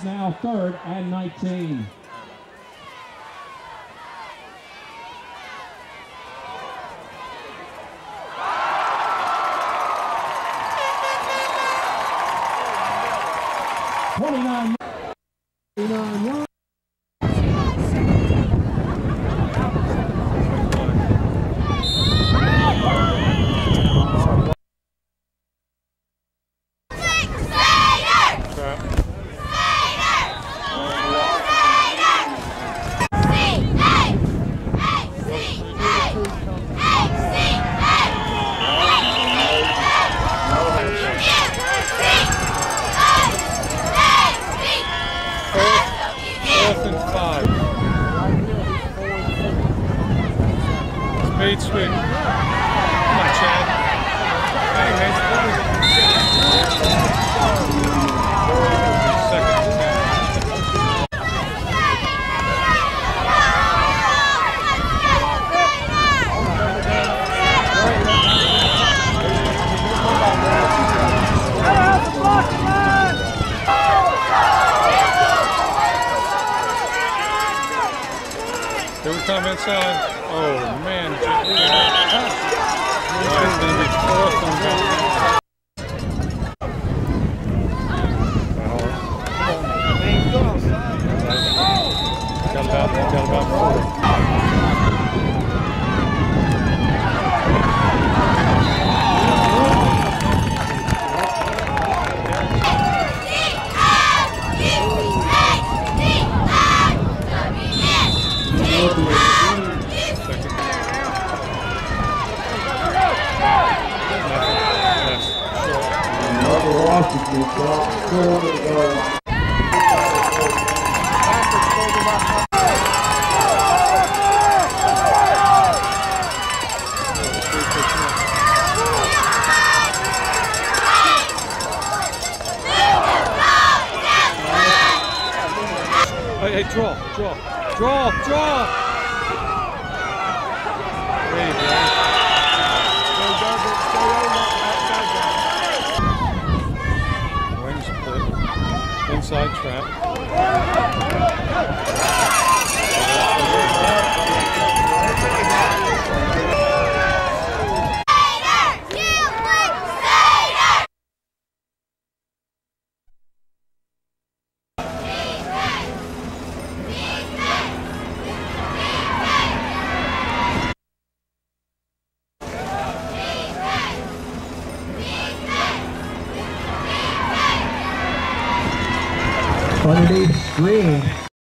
It's now 3rd and 19. Twenty-nine yards. Sweet. Come on, Chad. Here we come inside. Oh man, it's going to be 4th and goal. Got about 4. Hey, draw. There you go. Wings split. Inside trap. Underneath screen.